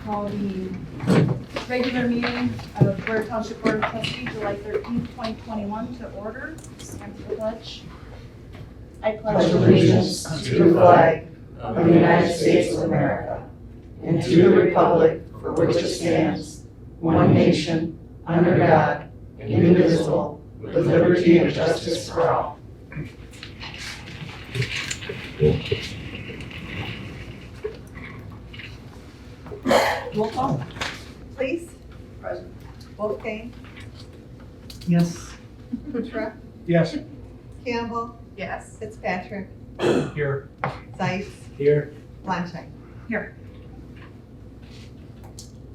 call the regular meeting of Blair Township Board of Trustees, July 13th, 2021 to order. Stand for the pledge. I Pledge allegiance to the flag of the United States of America and to the republic for which it stands, one nation, under God, indivisible, with liberty and justice for all. Roll call. Please. Present. Wolfgang. Yes. Kutra. Yes. Campbell. Yes. Fitzpatrick. Here. Zeiss. Here. Blanchard. Here.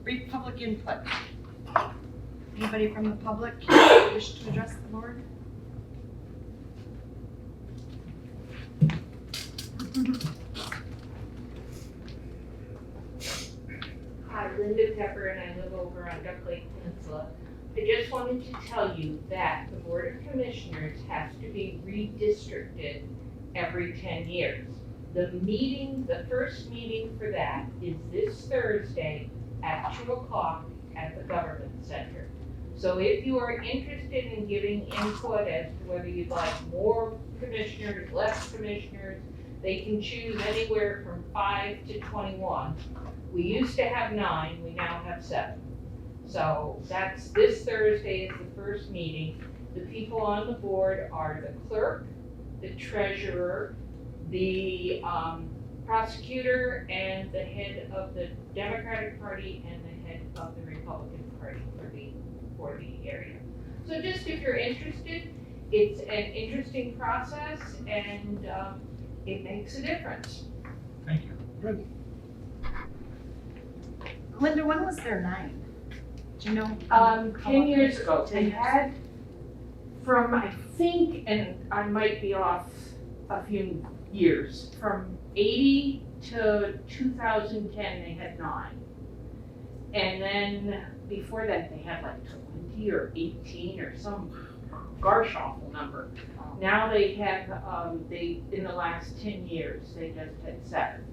Brief public input. Anybody from the public wish to address the board? Hi, Linda Pepper, and I live over on Duck Lake Peninsula. I just wanted to tell you that the Board of Commissioners has to be redistricted every 10 years. The first meeting for that is this Thursday at 2 o'clock at the Government Center. So if you are interested in giving input as to whether you'd like more commissioners, less commissioners, they can choose anywhere from 5 to 21. We used to have 9, we now have 7. So that's, this Thursday is the first meeting. The people on the board are the clerk, the treasurer, the prosecutor, and the head of the Democratic Party and the head of the Republican Party for the area. So just if you're interested, it's an interesting process and it makes a difference. Thank you. Good. Linda, when was there 9? Do you know? 10 years ago, 10 they years. had from, I think, and I might be off a few years, from 80 to 2010, they had 9. And then before that, they had like 20 or 18 or some gosh awful number. Now they have, in the last 10 years, they just had 7.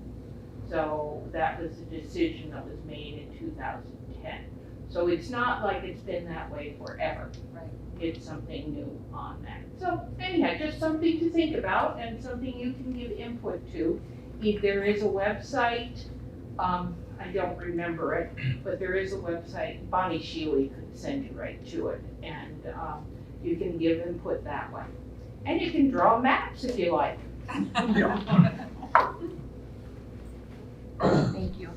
So that was a decision that was made in 2010. So it's not like it's been that way forever. Right. It's something new on that. So anyhow, just something to think about and something you can give input to. If there is a website, I don't remember it, but there is a website, Bonnie Shealy could send you right to it, and you can give input that way. And you can draw maps if you like. Thank you.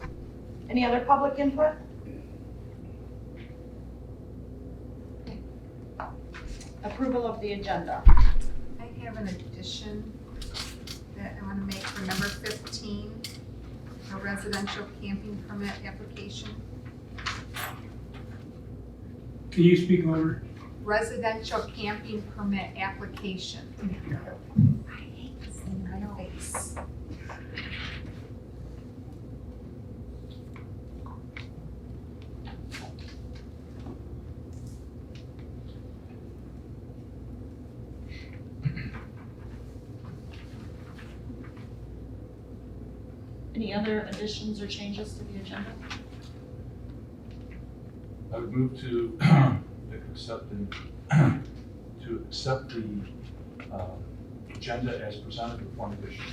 Any other public input? Approval of the agenda. I have an addition that I want to make for number 15, a residential camping permit application. Can you speak louder? Residential camping permit application. I hate this in my face. Any other additions or changes to the agenda? I would move to accept the agenda as presented with one addition.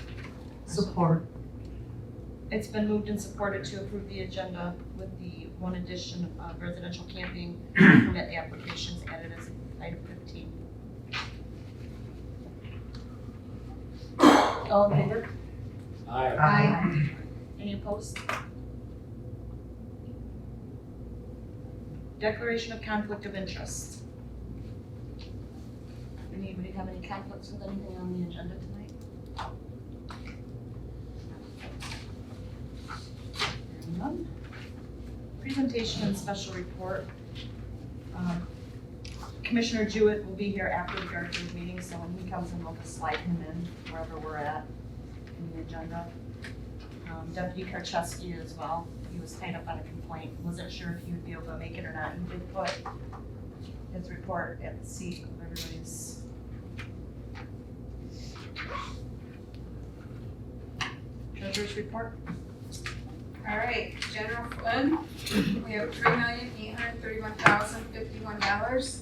Support. It's been moved and supported to approve the agenda with the one addition of residential camping permit applications added as item 15. All in favor? Aye. Any opposed? Declaration of conflict of interest. Anybody have any conflicts with anything on the agenda tonight? Hearing none. Presentation and special report. Commissioner Jewett will be here after the Garfield meeting, so when he comes in, we'll just slide him in wherever we're at in the agenda. Deputy Karczewski as well. He was tied up on a complaint. Wasn't sure if he would be able to make it or not. He did put his report at the seat of everybody's. Treasurer's report. All right, general fund, we have $3,831,051.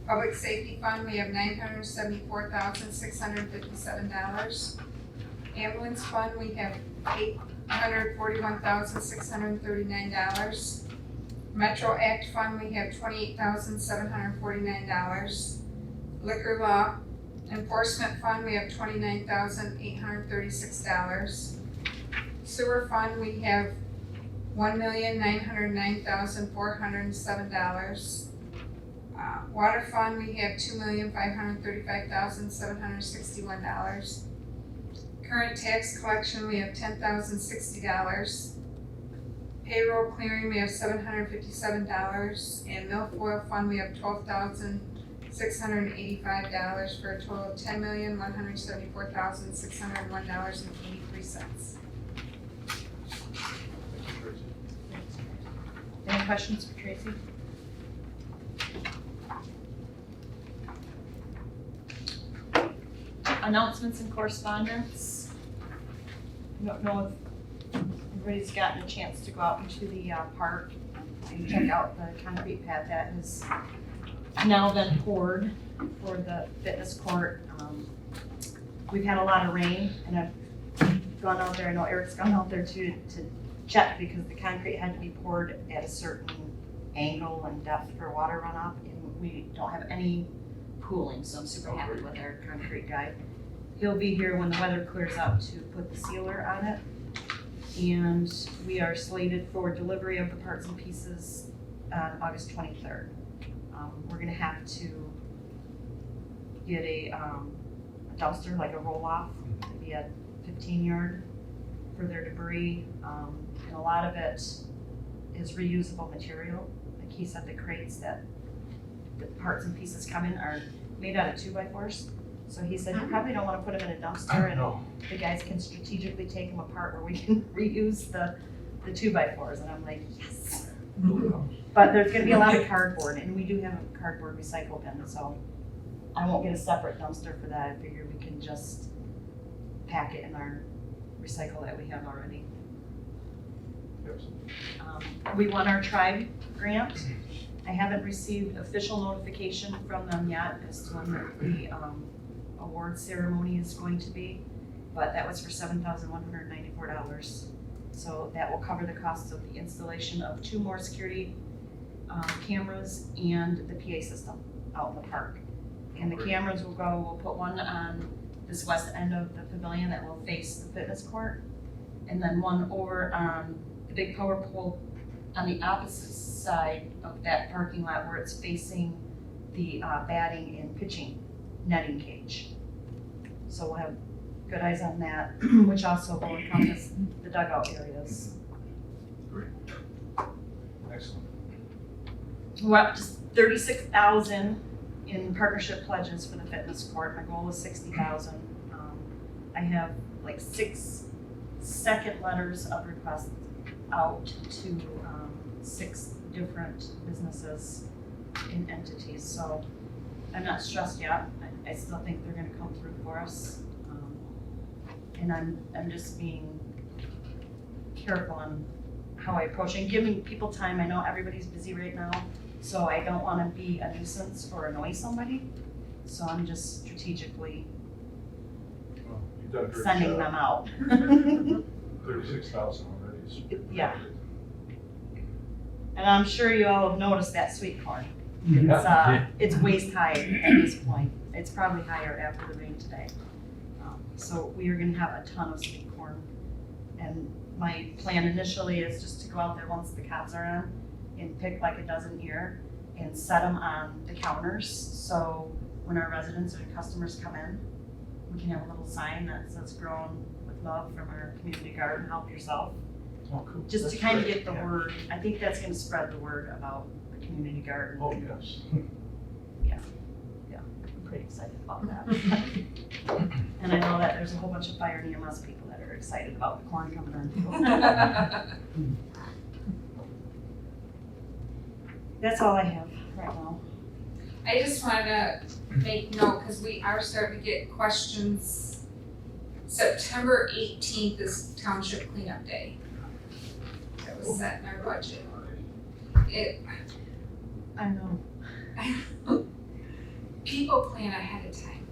Public safety fund, we have $974,657. Ambulance fund, we have $841,639. Metro Act fund, we have $28,749. Liquor law enforcement fund, we have $29,836. Sewer fund, we have $1,909,407. Water fund, we have $2,535,761. Current tax collection, we have $10,060. Payroll clearing, we have $757, and milfoil fund, we have $12,685 for a total of $10,174,601.83. Thank you, Tracy. Any questions for Tracy? Announcements and correspondence. I don't know if everybody's gotten a chance to go out into the park and check out the concrete pad that has now been poured for the fitness court. We've had a lot of rain, and I've gone out there, I know Eric's gone out there to check, because the concrete had to be poured at a certain angle and depth for water runoff, and we don't have any pooling, so I'm super happy with our concrete guy. He'll be here when the weather clears up to put the sealer on it. And we are slated for delivery of the parts and pieces on August 23rd. We're gonna have to get a dumpster, like a roll-off, maybe a 15-yard for their debris. And a lot of it is reusable material. Like he said, the crates that the parts and pieces come in are made out of 2x4s. So he said, you probably don't want to put them in a dumpster, and the guys can strategically take them apart where we can reuse the 2x4s. And I'm like, yes. But there's going to be a lot of cardboard, and we do have a cardboard recycle bin, so I won't get a separate dumpster for that. I figure we can just pack it in our recycle that we have already. Yes. We won our tribe grant. I haven't received official notification from them yet as to when the award ceremony is going to be, but that was for $7,194. So that will cover the costs of the installation of 2 more security cameras and the PA system out in the park. And the cameras we'll put one on this west end of the pavilion that will face the fitness court, and then one over on the big power pole on the opposite side of that parking lot where it's facing the batting and pitching netting cage. So we'll have good eyes on that, which also will encompass the dugout areas. Great. Excellent. We're up to 36,000 in partnership pledges for the fitness court. My goal is 60,000. I have like 6 second letters of request out to 6 different businesses and entities. So I'm not stressed yet. I still think they're gonna come through for us. And I'm just being careful on how I approach it and giving people time. I know everybody's busy right now, so I don't wanna be a nuisance or annoy somebody. So I'm just strategically Well, you've done a great sending job. them out. 36,000 already. Is Yeah. And I'm sure you all have noticed that sweet corn. Yeah. It's waist high at this point. It's probably higher after the rain today. So we are gonna have a ton of sweet corn. And my plan initially is just to go out there once the cops are on and pick like a dozen ear and set them on the counters. So when our residents or customers come in, we can have a little sign that says grown with love from our community garden, help yourself. Oh, cool. Just to That's kind of great. get the word, I think that's gonna spread the word about the community garden. Oh, yes. I'm pretty excited about that. And I know that there's a whole bunch of fire and EMS people that are excited about the corn coming in. That's all I have right now. I just wanted to make note, because we are starting to get questions. September 18th is Township Cleanup Day. was set in our budget. I know. People plan ahead of time.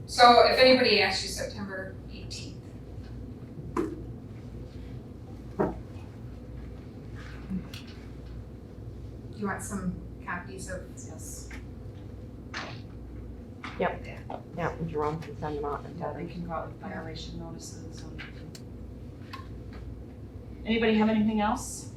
So if anybody asks you, September 18th. You want some copies of? Yes. Yeah, Jerome can send them out and Yeah, tell they them. can go out with violation notices. Anybody have anything else?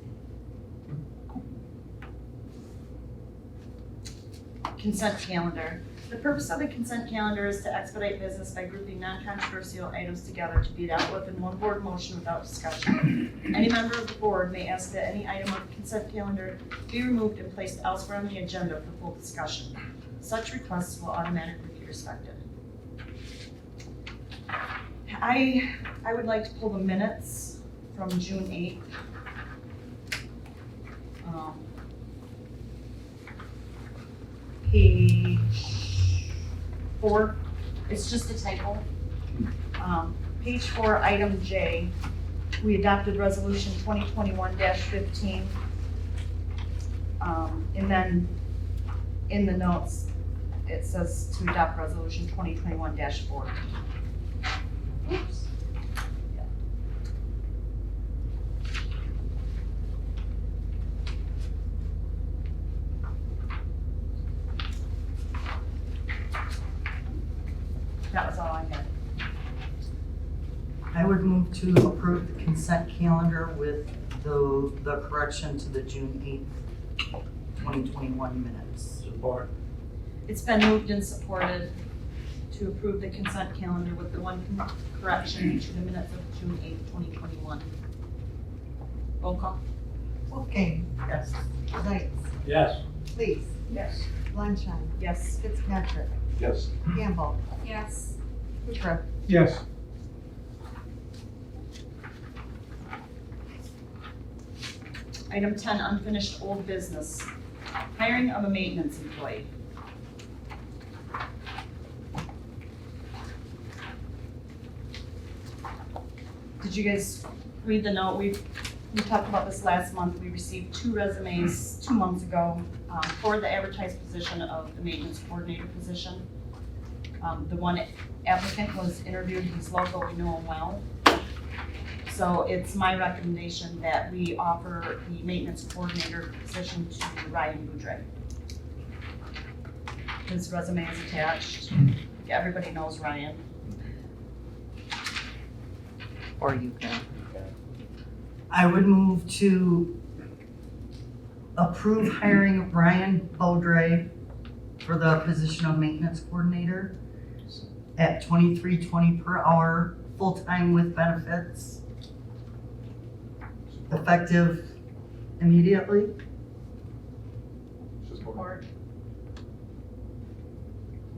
Consent calendar. The purpose of the consent calendar is to expedite business by grouping non-controversial items together to be dealt with in one board motion without discussion. Any member of the board may ask that any item on the consent calendar be removed and placed elsewhere on the agenda for full discussion. Such requests will automatically be respected. I would like to pull the minutes from June 8th. Page 4, it's just a typo. Page 4, item J, we adopted resolution 2021-15. And then in the notes, it says to adopt resolution 2021-14. Oops. That was all I had. I would move to approve the consent calendar with the correction to the June 8th, 2021 minutes. Support. It's been moved and supported to approve the consent calendar with the one correction to the minutes of June 8th, 2021. Roll call. Wolfgang, Yes. Zeiss, Yes. Lees, Yes. Lunshine, Yes. Fitzpatrick, Yes. Campbell, Yes. Truitt. Yes. Item 10, unfinished old business. Hiring of a maintenance employee. Did you guys read the note? We talked about this last month. We received 2 resumes 2 months ago for the advertised position of the maintenance coordinator position. The one applicant was interviewed, he's local, we know him well. So it's my recommendation that we offer the maintenance coordinator position to Ryan Boudreaux. His resume is attached. Everybody knows Ryan. Or you can. I would move to approve hiring Ryan Boudreaux for the position of maintenance coordinator at $23.20 per hour, full-time with benefits, effective immediately. Support.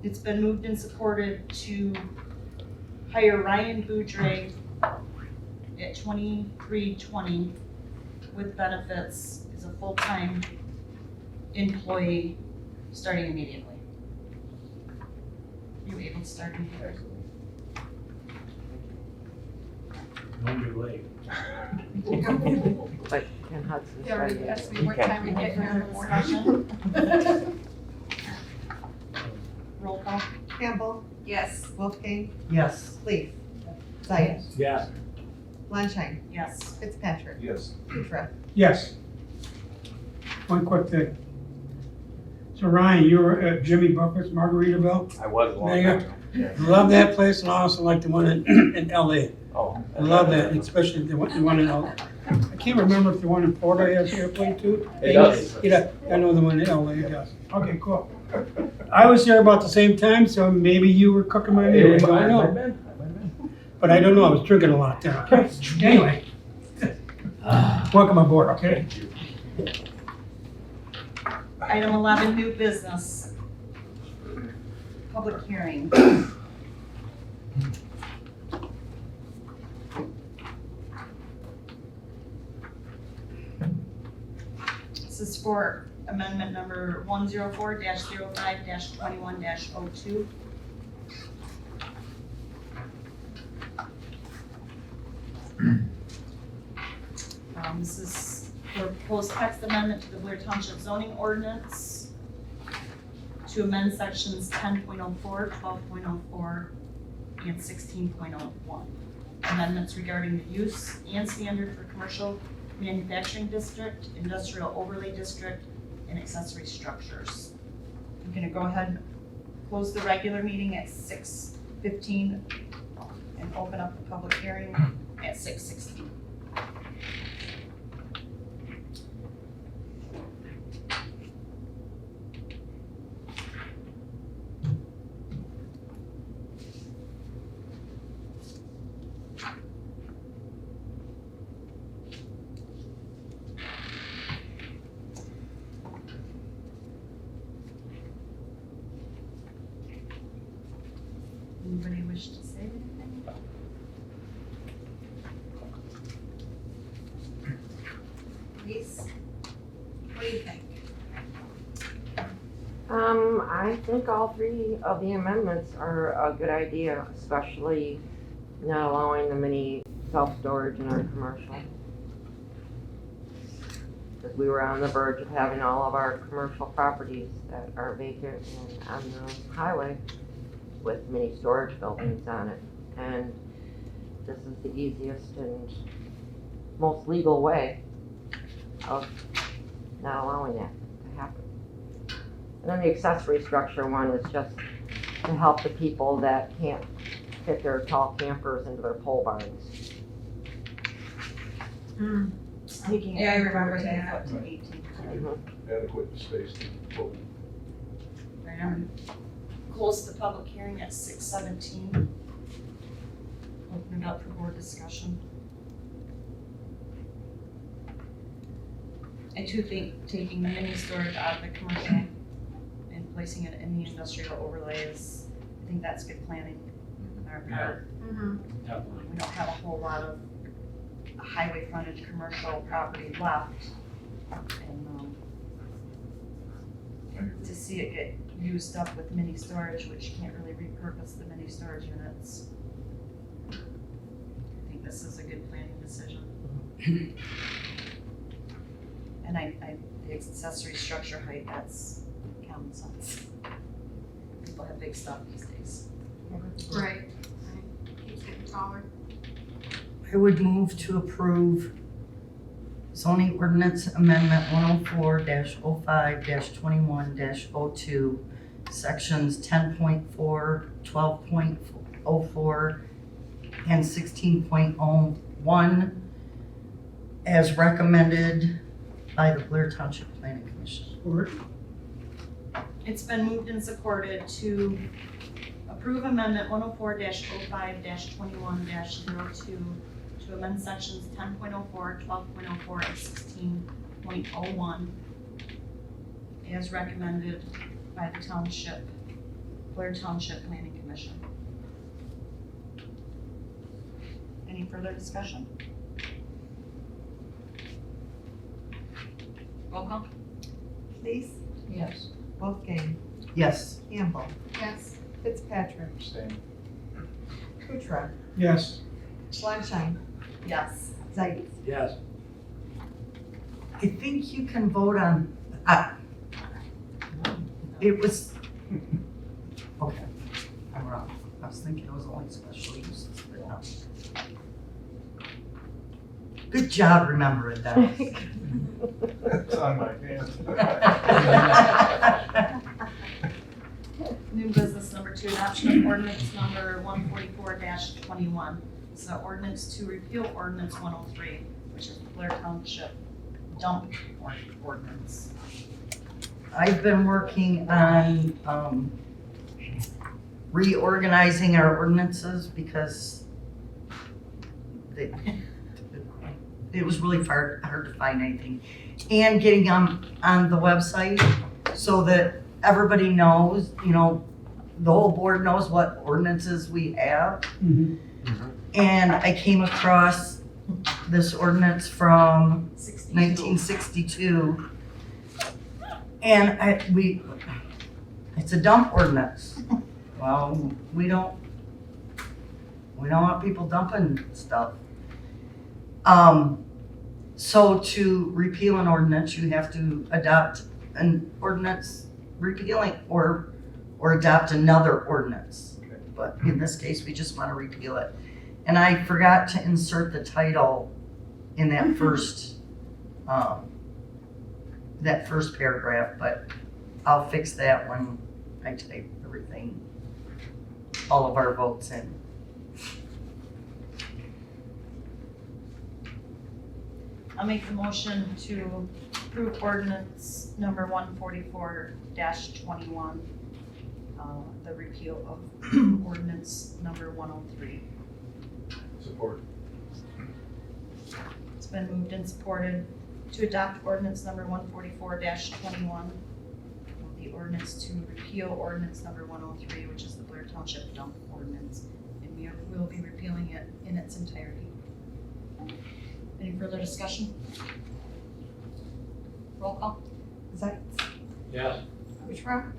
It's been moved and supported to hire Ryan Boudreaux at $23.20 with benefits as a full-time employee starting immediately. You able to start immediately? Don't be late. But Ken Hudson You already started. asked me what time we get here in the morning. Discussion? Roll call. Campbell, Yes. Wolfgang, Yes. Lees, Zeiss, Yes. Lunshine, Yes. Fitzpatrick, Yes. Truitt. Yes. One quick thing. So Ryan, you were at Jimmy Buffett's Margaritaville. I was a long There you time ago. Yeah. Love that place, and I also like the one in LA. Oh. I love that, especially the one in LA. I can't remember if the one in Florida has airplane too. It does. Yeah, I know the one in LA does. Okay, cool. I was there about the same time, so maybe you were cooking my meal. I don't know. But I don't know, I was drinking a lot there, okay? Anyway. Welcome aboard, okay? Item 11, new business. Public hearing. This is for amendment number 104-05-21-02. This is for proposed text amendment to the Blair Township zoning ordinance to amend sections 10.04, 12.04, and 16.01. Amendments regarding the use and standard for commercial manufacturing district, industrial overlay district, and accessory structures. I'm gonna go ahead and close the regular meeting at 6:15 and open up the public hearing at 6:16. Anybody wish to say anything? Lise, what do you think? I think all three of the amendments are a good idea, especially not allowing the mini self-storage in our commercial. Because we were on the verge of having all of our commercial properties that are vacant and on the highway with mini storage buildings on it. And this is the easiest and most legal way of not allowing that to happen. And then the accessory structure one is just to help the people that can't fit their tall campers into their pole barns. Taking it Yeah, I from remember 14 that. foot to 18. Adequate space to vote. Right, I'm gonna close the public hearing at 6:17. Open it up for board discussion. I too think taking the mini storage out of the commercial and placing it in the industrial overlay is, I think that's good planning on our part. Mm-hmm. We don't have a whole lot of highway frontage commercial property left. And to see it get used up with mini storage, which you can't really repurpose the mini storage units. I think this is a good planning decision. And the accessory structure height, that's common sense. People have big stuff these days. Right. Keeps getting taller. I would move to approve zoning ordinance amendment 104-05-21-02, sections 10.4, 12.04, and 16.01, as recommended by the Blair Township Planning Commission. Or, It's been moved and supported to approve amendment 104-05-21-02 to amend sections 10.04, 12.04, and 16.01 as recommended by the Township, Blair Township Planning Commission. Any further discussion? Roll call? Lise, Yes. Wolfgang, Yes. Campbell, Yes. Fitzpatrick, Abstain. Kutrah, yes. Flanschein, Yes. Zeiss. Yes. I think you can vote on, it was, okay, I'm wrong. I was thinking it was only special uses, but no. Good job remembering that. It's on my hand. New business number 2, adoption of ordinance number 144-21. This is an ordinance to repeal ordinance 103, which is the Blair Township dump ordinance. I've been working on reorganizing our ordinances because it was really hard to find anything. And getting them on the website so that everybody knows, you know, the whole board knows what ordinances we have. Mhm. And I came across this ordinance from 62. 1962. And it's a dump ordinance. Well, we don't want people dumping stuff. So to repeal an ordinance, you have to adopt an ordinance repealing or adopt another ordinance. Okay. But in this case, we just want to repeal it. And I forgot to insert the title in that first paragraph, but I'll fix that when I type everything, all of our votes in. I'll make the motion to approve ordinance number 144-21, the repeal of ordinance number 103. Support. It's been moved and supported to adopt ordinance number 144-21, the ordinance to repeal ordinance number 103, which is the Blair Township dump ordinance, and we will be repealing it in its entirety. Any further discussion? Roll call. Zeitz, Yes. Kuchera,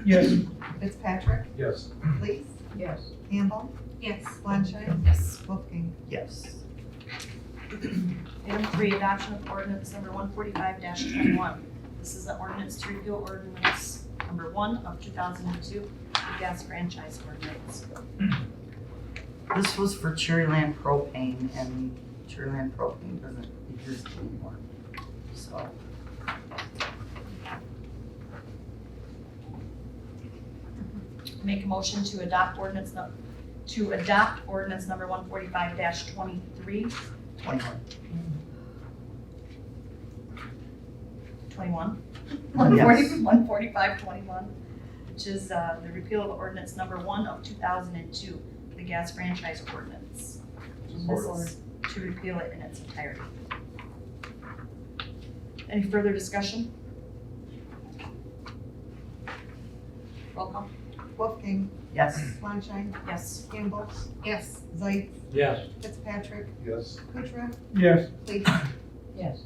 Yes. Fitzpatrick, Yes. Lees, Yes. Campbell, Yes. Flannery, Yes. Wolfgang. Yes. Item 3, adoption of ordinance number 145-21. This is an ordinance to repeal ordinance number 1 of 2002, the gas franchise ordinance. This was for Cherryland Propane, and Cherryland Propane doesn't exist anymore. So, Make a motion to adopt ordinance number 145-23. 21. 21. Yes. 145-21, which is the repeal of ordinance number 1 of 2002, the gas franchise ordinance. And this is to repeal it in its entirety. Any further discussion? Roll call. Wolfgang, Yes. Flannery, Yes. Campbell, Yes. Zeitz, Yes. Fitzpatrick, Yes. Kuchera, Yes. Lees. Yes.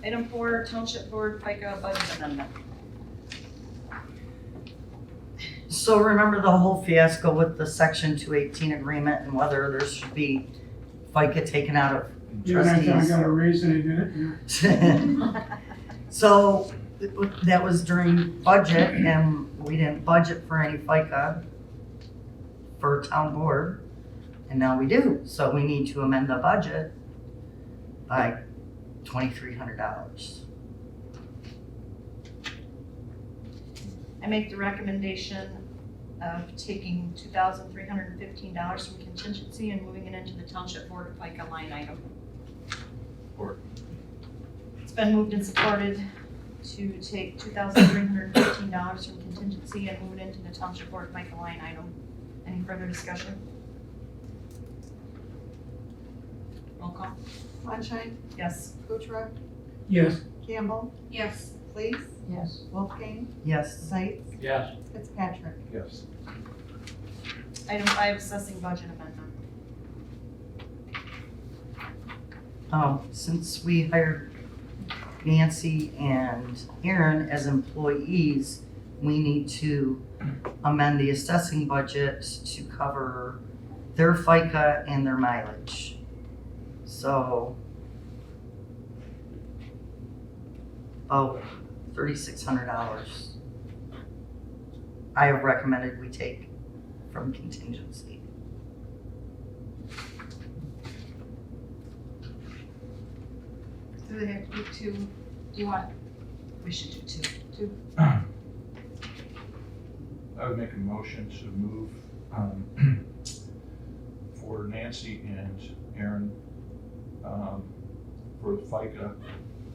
Item 4, Township Board FICA budget amendment. So remember the whole fiasco with the Section 218 agreement and whether there should be FICA taken out of Yeah, and I trustees? got a reason to do it. Yeah. So that was during budget, and we didn't budget for any FICA for town board, and now we do. So we need to amend the budget by $2,300. I make the recommendation of taking $2,315 from contingency and moving it into the Township Board FICA line item. Support. It's been moved and supported to take $2,315 from contingency and move it into the Township Board FICA line item. Any further discussion? Roll call. Flannery, Yes. Kuchera, Yes. Campbell, Yes. Lees, Yes. Wolfgang, Yes. Zeitz, Yes. Fitzpatrick. Yes. Item 5, assessing budget amendment. Since we hired Nancy and Aaron as employees, we need to amend the assessing budget to cover their FICA and their mileage. So, about $3,600 I have recommended we take from contingency. Do they have to do 2? Do you want? We should do 2. I would make a motion to move for Nancy and Aaron for the FICA,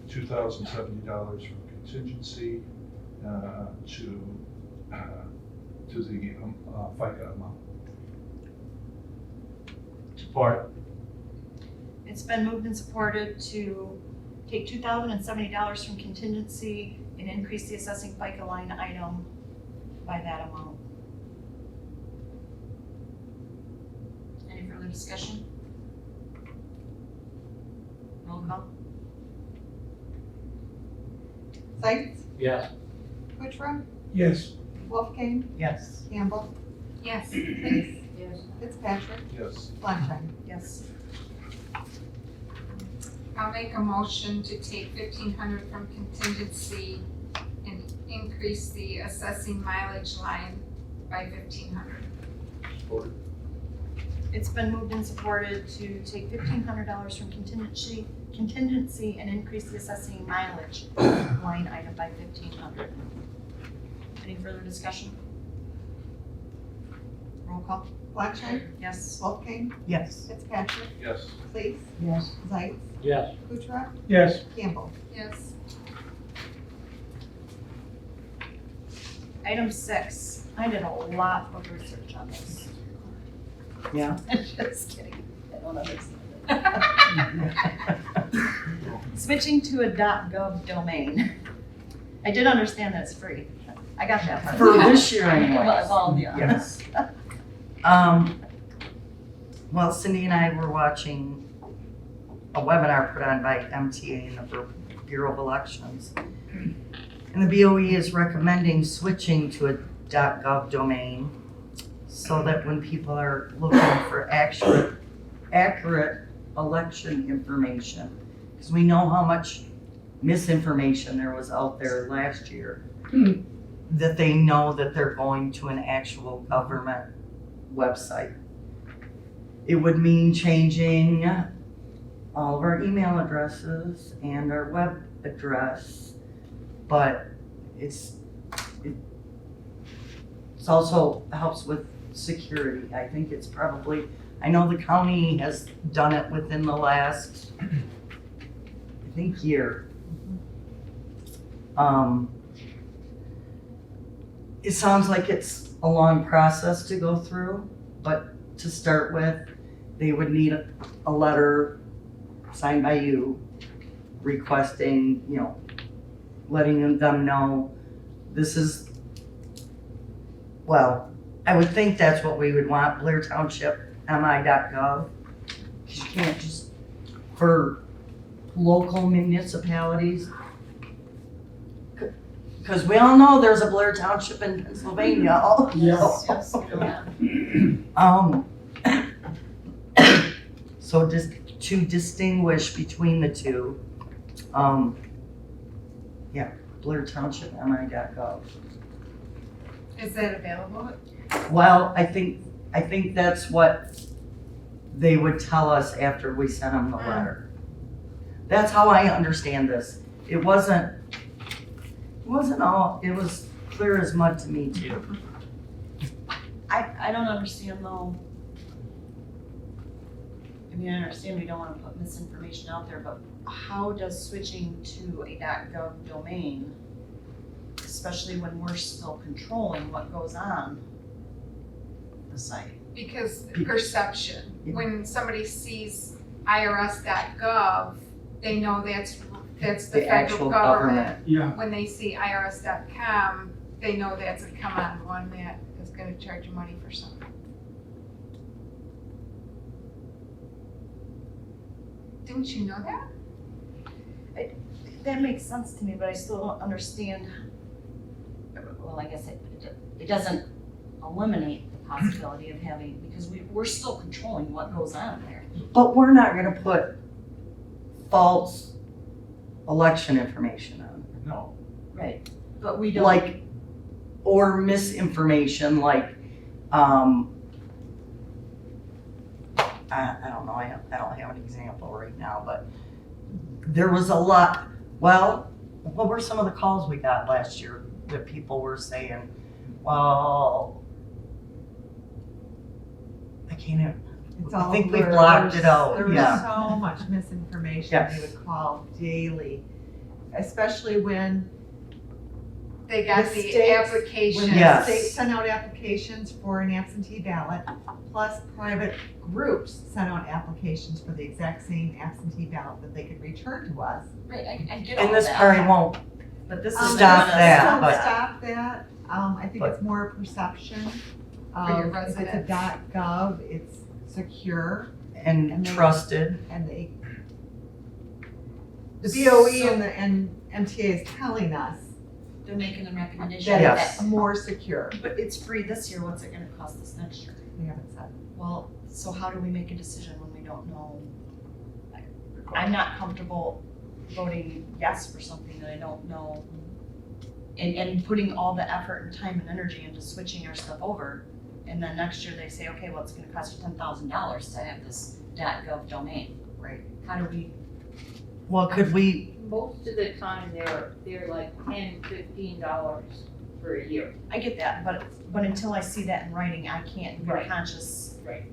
$2,070 from contingency to the FICA amount. Support. It's been moved and supported to take $2,070 from contingency and increase the assessing FICA line item by that amount. Any further discussion? Roll call. Zeitz, Yes. Kuchera, Yes. Wolfgang, Yes. Campbell, Yes. Lees, Fitzpatrick, Yes. Sunshine. Yes. I'll make a motion to take 1,500 from contingency and increase the assessing mileage line by 1,500. Support. It's been moved and supported to take $1,500 from contingency and increase the assessing mileage line item by $1,500. Any further discussion? Roll call. Sunshine, Yes. Wolfgang, Yes. Fitzpatrick, Yes. Cleese, Yes. Zeiss, Yes. Kuchar, Yes. Campbell. Yes. Item 6, I did a lot of research on this. Yeah. Just kidding, I don't understand it. Switching to a .gov domain. I did understand that it's free. I got that part. For this year anyway. Well, yeah. Yes. Well, Cindy and I were watching a webinar put on by MTA and the Bureau of Elections. And the BOE is recommending switching to a .gov domain so that when people are looking for accurate election information, because we know how much misinformation there was out there last year, that they know that they're going to an actual government website. It would mean changing all of our email addresses and our web address, but it's also helps with security. I think it's probably, I know the county has done it within the last, I think, year. It sounds like it's a long process to go through, but to start with, they would need a letter signed by you requesting, letting them know this is, well, I would think that's what we would want, Blair Township, mi.gov. You can't just, for local municipalities, because we all know there's a Blair Township in Pennsylvania. Yes. Yes, yeah. So just to distinguish between the two, Blair Township, mi.gov. Is that available? Well, I think that's what they would tell us after we sent them the letter. That's how I understand this. It wasn't all, it was clear as mud to me too. I don't understand though. I mean, I understand we don't wanna put misinformation out there, but how does switching to a .gov domain, especially when we're still controlling what goes on the site? Because perception, when somebody sees irs.gov, they know that's the The actual federal government. Yeah. When they see irs.com, they know that's a command one that is gonna charge you money for something. Didn't you know that? That makes sense to me, but I still don't understand. Well, I guess it doesn't eliminate the possibility of having, because we're still controlling what goes on there. But we're not gonna put false election information on, No. Right. But we don't. like, or misinformation, like, I don't know, I don't have an example right now, but there was a lot, well, what were some of the calls we got last year that people were saying, well, I can't even, It's I all think we blurred. blocked There it out, was yeah. so much misinformation Yes. they would call daily, especially when They got The the states- application. when the Yes. state sent out applications for an absentee ballot, plus private groups sent out applications for the exact same absentee ballot that they could return to us. Right, I get all And this that. party won't But this Um, is. Stop that, Don't but- stop that. I think But- it's more perception For your of, if it's a residents. .gov, it's secure, and And then- trusted. and the BOE So- and MTA is telling us They're making a recommendation. that Yes. it's more secure. But it's free this year, what's it gonna cost us next year? They haven't said. Well, so how do we make a decision when we don't know? I'm not comfortable voting yes for something that I don't know. And putting all the effort and time and energy into switching our stuff over. And then next year they say, okay, well, it's gonna cost you $10,000 to have this .gov domain. Right. How do we, Well, could we, Most of the time, they're like $10, $15 for a year. I get that, but until I see that in writing, I can't make a Right. conscious Right.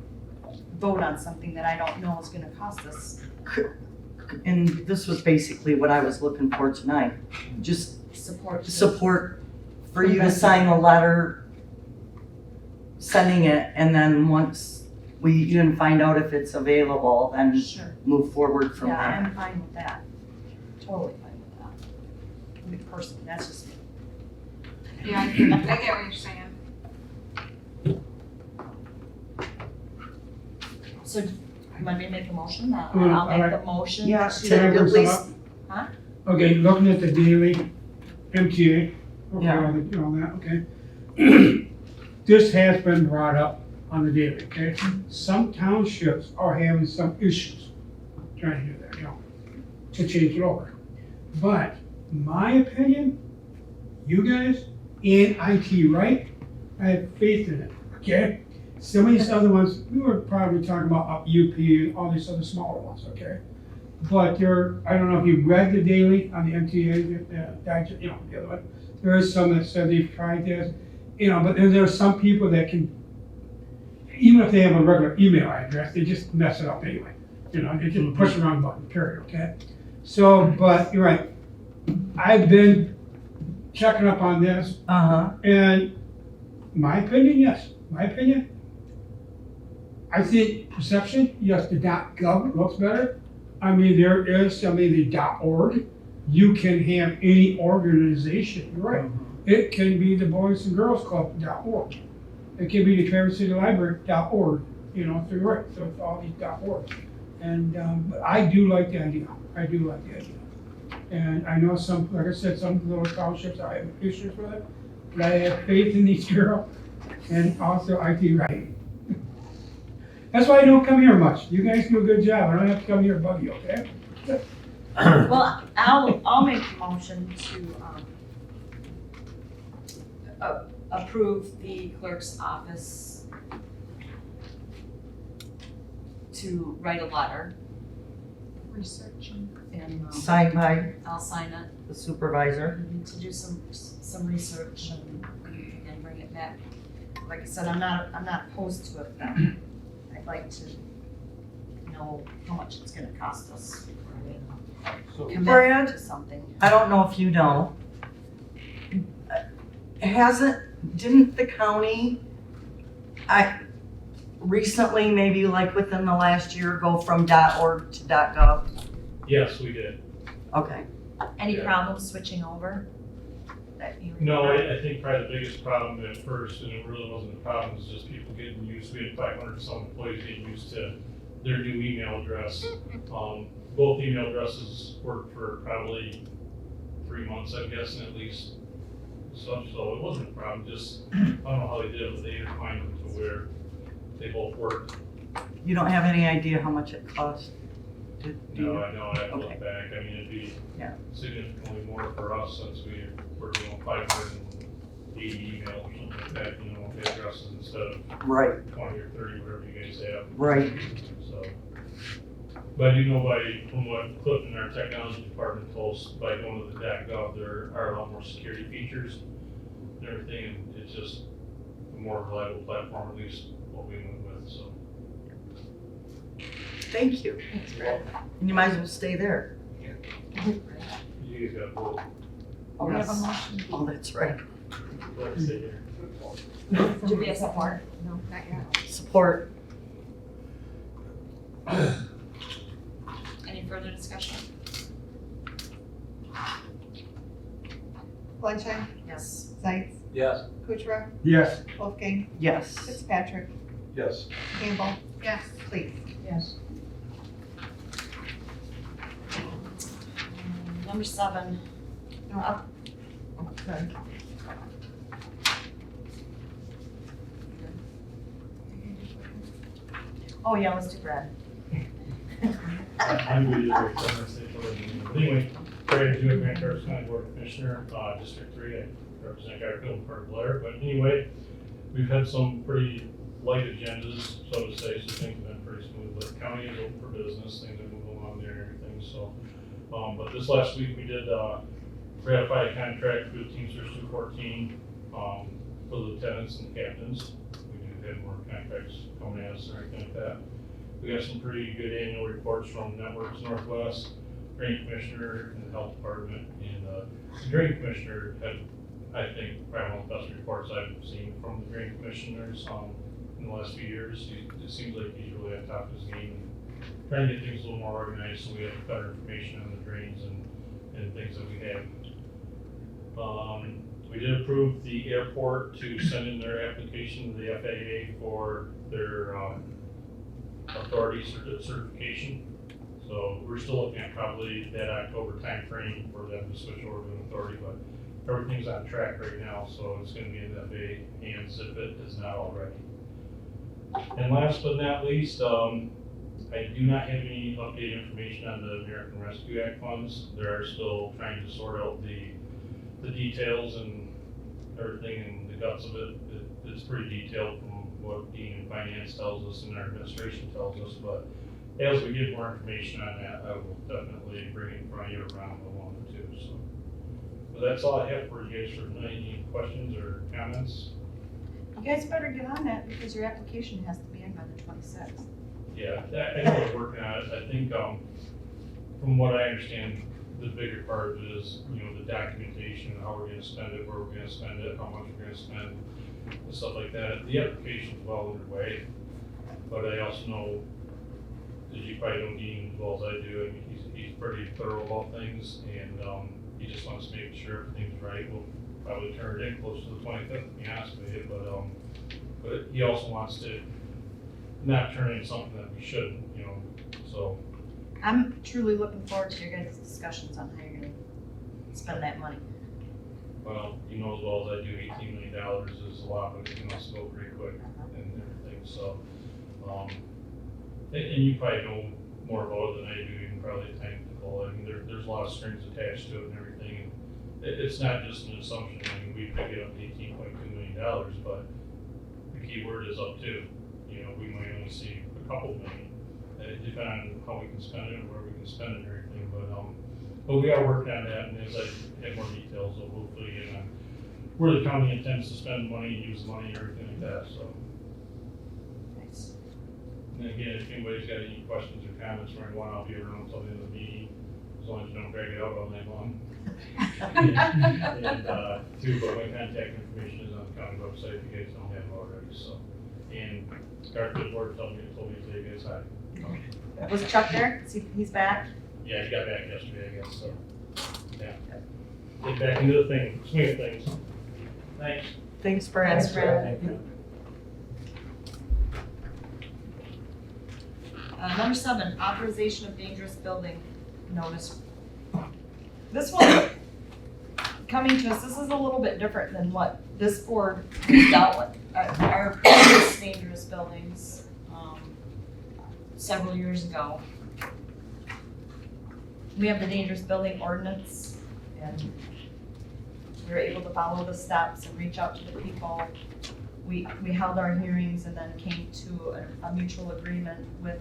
vote on something that I don't know is gonna cost us. and this was basically what I was looking for tonight, just Support. support for you to sign a letter, sending it, and then once we even find out if it's available, then Sure. move forward from Yeah, there. I'm fine with that. Totally fine with that. I mean, personally, that's just me. Yeah, I get what you're saying. So, you want me to make a motion? I'll all make right. the motion Yeah, to. Can I at bring some least- up? Okay, looking at the daily MTA, okay, Yeah. all that, okay. This has been brought up on the daily, okay? Some townships are having some issues trying to do that, to change it over. But my opinion, you guys and IT, right? I have faith in it, okay? Some of these other ones, we were probably talking about up UP and all these other smaller ones, okay? But I don't know if you read the daily on the MTA, digest, the other one. There is some that said they've tried this, but there are some people that can, even if they have a regular email address, they just mess it up anyway. They just push the wrong button, period, okay? So, but you're right. I've been checking up on this, and my opinion, yes, I think perception, yes, the .gov looks better. I mean, there is something, the .org. You can have any organization, you're right. It can be the Boys and Girls Club .org. It can be the Traverse City Library .org, so you're right, so it's all these .orgs. And, but I do like the idea, And I know some, like I said, some little townships, I have issues with it, but I have faith in these girls and also IT right. That's why I don't come here much. You guys do a good job. I don't have to come here and bug you, okay? Well, I'll make the motion to approve the clerk's office to write a letter Research. and Signed by I'll sign it. the supervisor. To do some research and bring it back. Like I said, I'm not opposed to it, but I'd like to know how much it's gonna cost us. So, Commit Brad? to something. I don't know if you know. Didn't the county, recently, maybe like within the last year, go from .org to .gov? Yes, we did. Okay, Any Yeah. problems switching over? That you? No, I think probably the biggest problem at first, and it really wasn't a problem, was just people getting used, we had 500 some employees getting used to their new email address. Both email addresses worked for probably 3 months, I'm guessing at least. So it wasn't a problem, just, I don't know how they did it, but they intertwined them to where they both worked. you don't have any idea how much it cost? Do you? No, I know, I have to Okay. look back, I mean, it'd be Yeah. significantly more for us since we're doing 580 emails or something like that, addresses instead of Right, 20 or 30, whatever you guys have, right. so. But I do know from what Cliff in our technology department told us, by going to the .gov, there are a lot more security features and everything, and it's just a more reliable platform, at least what we went with, so. Thank you. Thanks, Brad. And you might as well stay there. You guys got both, Oh, we have a Yes. motion. Oh, that's right. like to sit here. Do we have support? No, not yet. Support. Any further discussion? Flinching, Yes. Sights, yes. Kuchera, Yes. Wolfgang, Yes. Fitzpatrick, Yes. Campbell, Yes. please. Yes. Number 7. Okay. Oh, yeah, let's do Brad. I'm good either way, so I'm gonna say for the meeting. But anyway, Brad Jewett, Grand Traverse County Board Commissioner, District 3, I represent Garfield and part of Blair. But anyway, we've had some pretty light agendas, so to say, so things have been pretty smooth. But the county is open for business, things are moving along there and everything, so. But this last week, we did ratify a contract with Teamsters 214 for the lieutenants and captains. We do have more contracts coming at us or anything like that. We got some pretty good annual reports from Networks Northwest, Drain Commissioner, and the Health Department. And the Drain Commissioner had, I think, probably one of the best reports I've seen from the Drain Commissioners in the last few years. It seems like he's really on top of his game and trying to get things a little more organized so we have better information on the drains and things that we have. We did approve the airport to send in their application to the FAA for their authority certification. So we're still looking at probably that October timeframe for them to switch over to an authority, but everything's on track right now, so it's gonna be in the FAA hands if it is not already. And last but not least, I do not have any updated information on the American Rescue Act funds. They're still trying to sort out the details and everything and the guts of it. It's pretty detailed from what Dean and Finance tells us and our administration tells us, but as we get more information on that, I will definitely bring it in front of you around the 1 or 2, so. But that's all I have for you guys for tonight. Any questions or comments? You guys better get on that because your application has to be in by the 26th. Yeah, I know we're working on it. I think, from what I understand, the bigger part is, the documentation, how we're gonna spend it, where we're gonna spend it, how much we're gonna spend, and stuff like that. The application's well underway, but I also know, as you probably know Dean as well as I do, I mean, he's pretty thorough about things, and, he just wants to make sure everything's right. We'll probably turn it in close to the 25th, to be honest with you, but he also wants to not turn into something that we shouldn't, so. I'm truly looking forward to your guys' discussions on how you're gonna spend that money. Well, you know as well as I do, $18 million is a lot, but it can also go pretty quick and everything, so. And you probably know more about it than I do, even probably technical. I mean, there's a lot of strings attached to it and everything. And it's not just an assumption. I mean, we pick it up to $18.2 million, but the key word is up to. We might only see a couple million, depending on how we can spend it and where we can spend it and everything. But we are working on that, and as I have more details, I'll hopefully get on where the county intends to spend money, use money, and everything like that. So. Nice. And again, if anybody's got any questions or comments or anyone, I'll be around until the end of the meeting, as long as you don't drag it out all night long. And but my contact information is on the county website if you guys don't have it already, so. And Garfield Board told me to tell you guys hi. Was Chuck there? He's back? Yeah, he got back yesterday, I guess, so, yeah. Get back into the swing of things. Thanks. Thanks for answering. Thank you. Number 7, authorization of dangerous building notice. This one, coming to us, this is a little bit different than what this board has dealt with. Our previous dangerous buildings, several years ago. We have the dangerous building ordinance, and we were able to follow the steps and reach out to the people. We held our hearings and then came to a mutual agreement with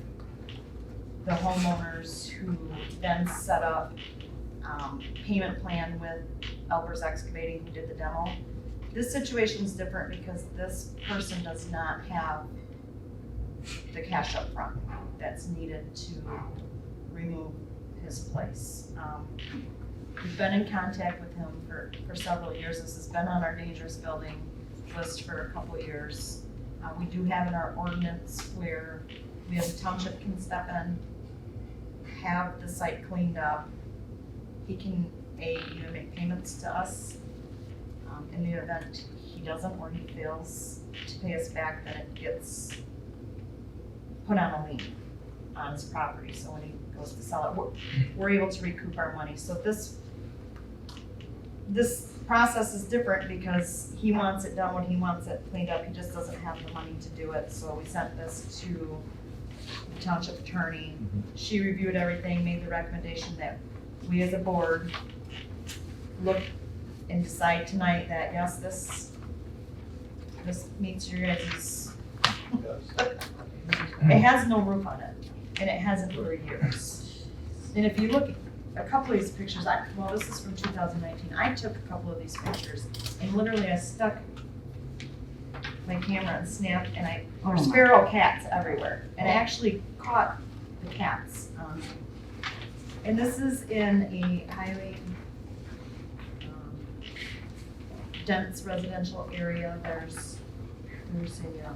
the homeowners, who then set up payment plan with Elpers Excavating, who did the demo. This situation is different because this person does not have the cash up front that's needed to remove his place. We've been in contact with him for several years. This has been on our dangerous building list for a couple of years. We do have in our ordinance where we have the township can step in, have the site cleaned up. He can either make payments to us in the event he doesn't, or he fails to pay us back, then it gets put on a lien on his property. So when he goes to sell it, we're able to recoup our money. So this process is different because he wants it done when he wants it cleaned up. He just doesn't have the money to do it. So we sent this to the township attorney. She reviewed everything, made the recommendation that we as a board look and decide tonight that, yes, this meets your guys'. It has no roof on it, and it hasn't for years. And if you look, a couple of these pictures, well, this is from 2019, I took a couple of these pictures, and literally I stuck my camera and snapped, and there's feral cats everywhere, and I actually caught the cats. And this is in a highly dense residential area. There's a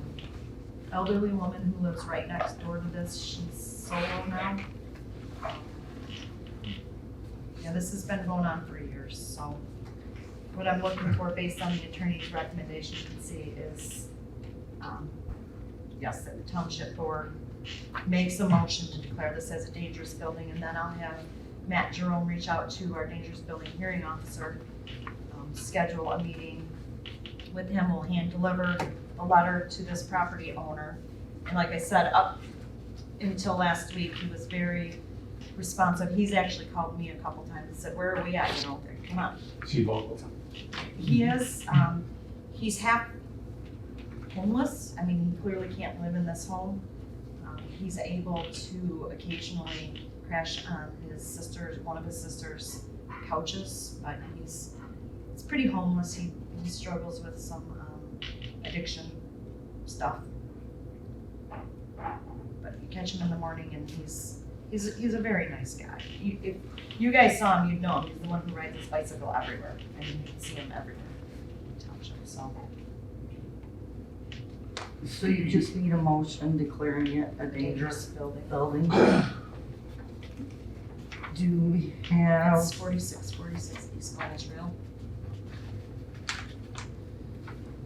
elderly woman who lives right next door to this. She's solo now. Yeah, this has been going on for years, so what I'm looking for based on the attorney's recommendation, you can see is, yes, that the township board makes a motion to declare this as a dangerous building, and then I'll have Matt Jerome reach out to our dangerous building hearing officer, schedule a meeting with him. We'll hand deliver a letter to this property owner. And like I said, up until last week, he was very responsive. He's actually called me a couple times and said, where are we at? You know, come on. See vocal. He is, he's half homeless. I mean, he clearly can't live in this home. He's able to occasionally crash on one of his sister's couches, but he's pretty homeless. He struggles with some addiction stuff. But you catch him in the morning and he's a very nice guy. If you guys saw him, you'd know him. He's the one who rides his bicycle everywhere. And you can see him everywhere in the township, so. So you just need a motion declaring it a dangerous building. Do we have, It's 4646 East Mile Trail.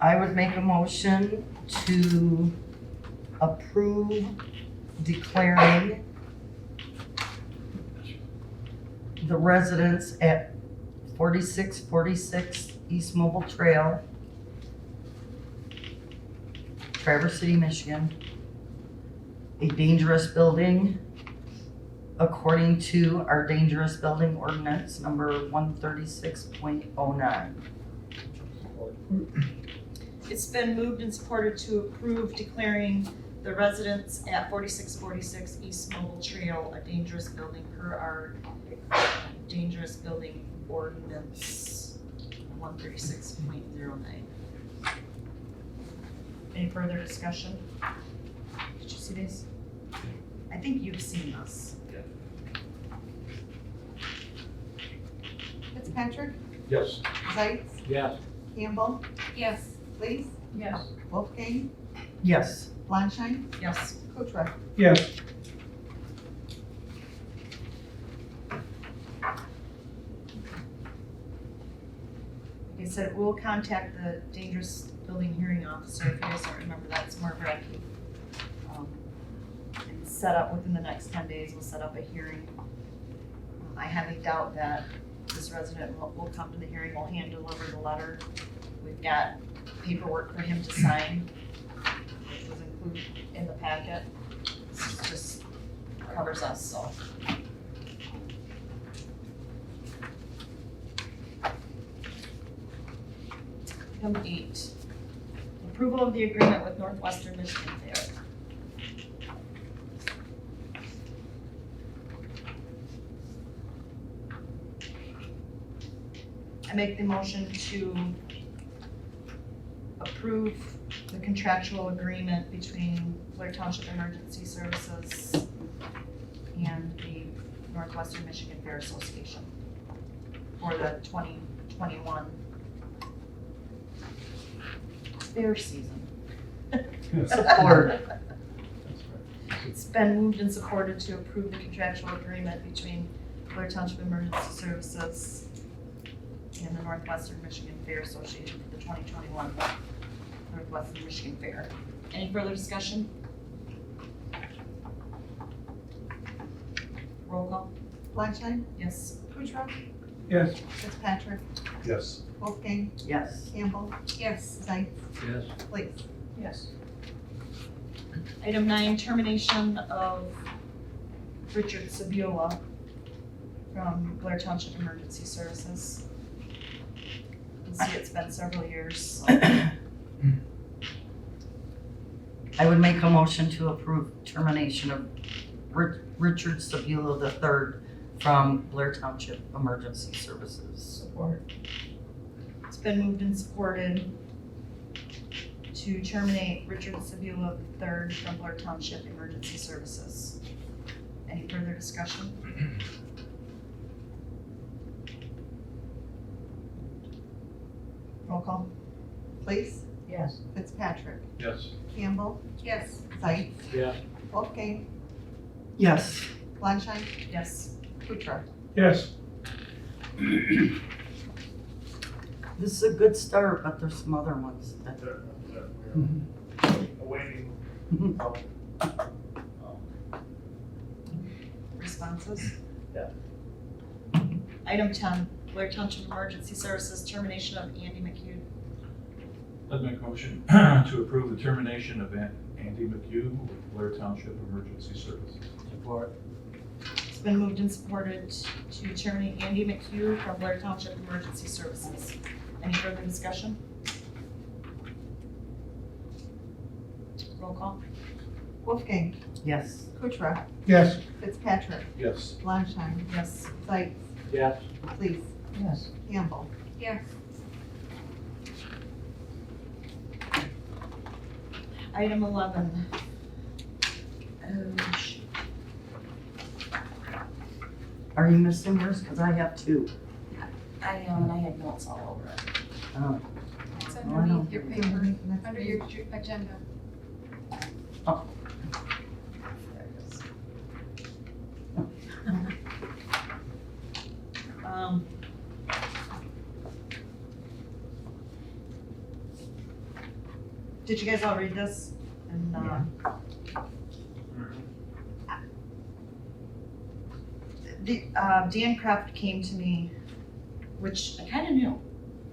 I would make a motion to approve declaring the residents at 4646 East Mobile Trail, Traverse City, Michigan, a dangerous building according to our dangerous building ordinance number 136.09. It's been moved and supported to approve declaring the residents at 4646 East Mobile Trail a dangerous building per our dangerous building ordinance 136.09. Any further discussion? Did you see this? I think you've seen this. Fitzpatrick, Yes. Zeitz, Yes. Campbell, Yes. Lees, Yes. Wolfgang, Yes. Flanschein, Yes. Kutrah. Yes. Like I said, we'll contact the dangerous building hearing officer, if you guys don't remember that, it's Mark Radke. And set up within the next 10 days, we'll set up a hearing. I have a doubt that this resident will come to the hearing, we'll hand deliver the letter. We've got paperwork for him to sign, which was included in the packet. This just covers us, so. Item 8, approval of the agreement with Northwestern Michigan Fair. I make the motion to approve the contractual agreement between Blair Township Emergency Services and the Northwestern Michigan Fair Association for the 2021 fair season. Support. It's been moved and supported to approve the contractual agreement between Blair Township Emergency Services and the Northwestern Michigan Fair Association for the 2021 Northwestern Michigan Fair. Any further discussion? Roll call? Flanschein, Yes. Kutrah, Yes. Fitzpatrick, Yes. Wolfgang, Yes. Campbell, Yes. Zeitz, Yes. Lees. Yes. Item 9, termination of Richard Sabula from Blair Township Emergency Services. You can see it's been several years, so I would make a motion to approve termination of Richard Sabula III from Blair Township Emergency Services. Support. it's been moved and supported to terminate Richard Sabula III from Blair Township Emergency Services. Any further discussion? Roll call. Place, Yes. Fitzpatrick, Yes. Campbell, Yes. Sykes, Yes. Wolfgang, Yes. Fleischheim, Yes. Kuchar. Yes. This is a good start, but there's some other ones. that- Awaiting. Responses? Yeah. Item 10, Blair Township Emergency Services, termination of Andy McHugh. I'd make a motion to approve the termination of Andy McHugh with Blair Township Emergency Services. Support. It's been moved and supported to terminate Andy McHugh from Blair Township Emergency Services. Any further discussion? Roll call. Wolfgang, Yes. Kuchar, Yes. Fitzpatrick, Yes. Fleischheim, Yes. Sykes, Yes. Place, Yes. Campbell. Yes. Item 11. Oh, shoot. Are you missing yours? Because I have two. I am, and I had notes all over it. Oh. It's I know. underneath your paper, Next under page. your agenda. There it is. Did you guys all read this? And, Dan Kraft came to me, which I kind of knew.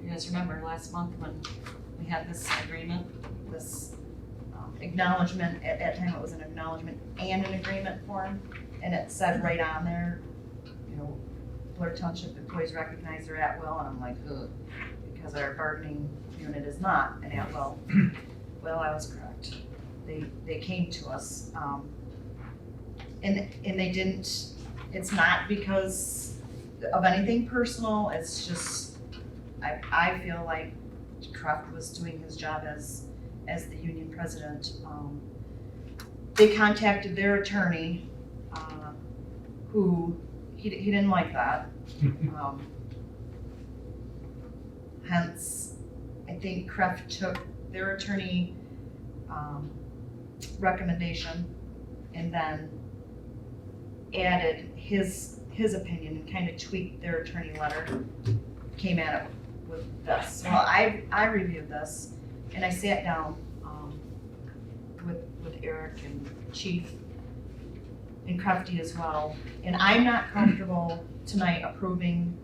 You guys remember last month when we had this agreement, this acknowledgement, at that time it was an acknowledgement and an agreement form, and it said right on there, you know, Blair Township employees recognize their at-will, and I'm like, ugh, because our bargaining unit is not an at-will. Well, I was correct. They came to us, and they didn't, it's not because of anything personal, it's just, I feel like Kraft was doing his job as the union president. They contacted their attorney, who, he didn't like that. Hence, I think Kraft took their attorney, recommendation and then added his opinion and kind of tweaked their attorney letter, came at it with this. Well, I reviewed this and I sat down with Eric and Chief and Crafty as well, and I'm not comfortable tonight approving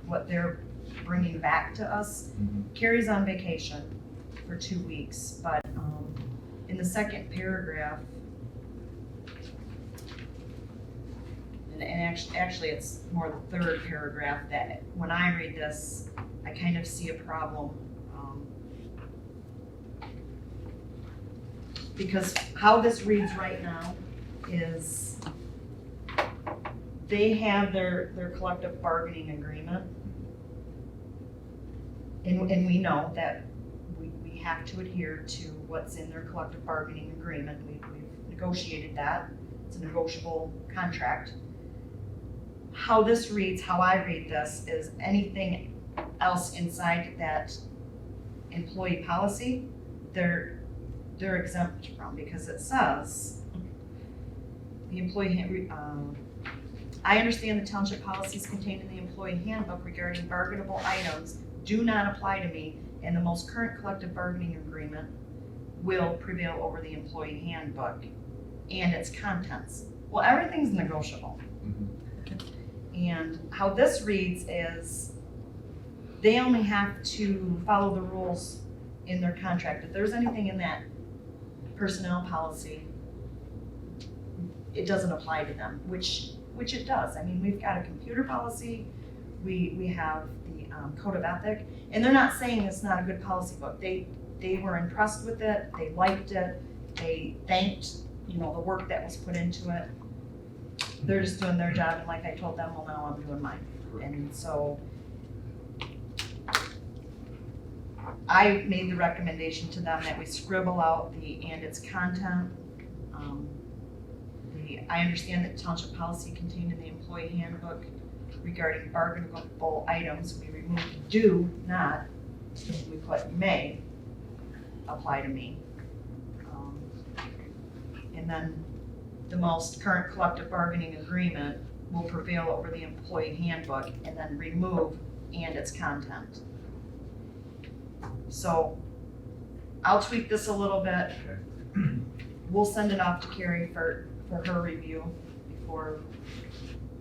what they're bringing back to us. Carrie's on vacation for 2 weeks, but in the second paragraph, and actually it's more the third paragraph, that when I read this, I kind of see a problem. Because how this reads right now is they have their collective bargaining agreement. And we know that we have to adhere to what's in their collective bargaining agreement. We've negotiated that. It's a negotiable contract. How this reads, how I read this, is anything else inside that employee policy, they're exempt from, because it says the employee, I understand the township policies contained in the employee handbook regarding bargainable items do not apply to me, and the most current collective bargaining agreement will prevail over the employee handbook and its contents. Well, everything's negotiable. And how this reads is they only have to follow the rules in their contract. If there's anything in that personnel policy, it doesn't apply to them, which it does. I mean, we've got a computer policy, we have the code of ethic, and they're not saying it's not a good policy book. They were impressed with it, they liked it, they thanked, the work that was put into it. They're just doing their job, and like I told them, well, now I'm doing mine. And so I made the recommendation to them that we scribble out the and its content. I understand that township policy contained in the employee handbook regarding bargainable items, we removed do not, we put may apply to me. And then the most current collective bargaining agreement will prevail over the employee handbook, and then remove and its content. So I'll tweak this a little bit. We'll send it off to Carrie for her review before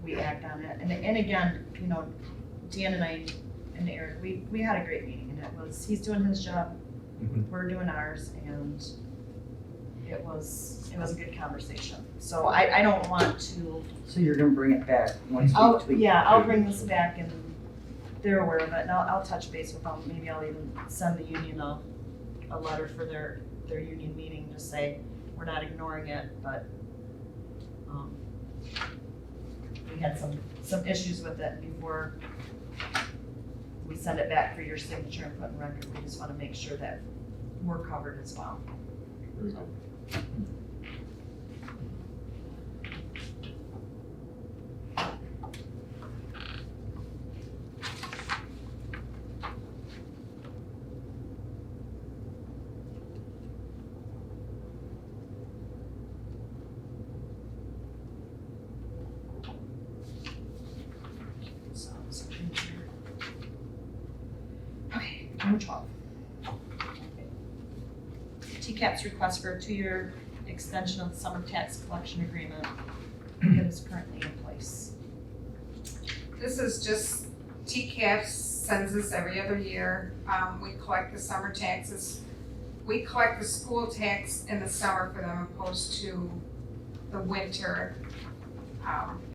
we act on it. And again, Dan and I and Eric, we had a great meeting, and he's doing his job, we're doing ours, and it was a good conversation. So I don't want to. So you're gonna bring it back once we tweak? I'll bring this back, and they're aware of it, and I'll touch base with them. Maybe I'll even send the union a letter for their union meeting, just say, we're not ignoring it, but we had some issues with it before we send it back for your signature and put in record. We just want to make sure that we're covered as well. Very good. Okay, number 12. TCAP's request for a 2-year extension of the summer tax collection agreement that is currently in place. This is just, TCAP sends us every other year. We collect the summer taxes. We collect the school tax in the summer for them opposed to the winter.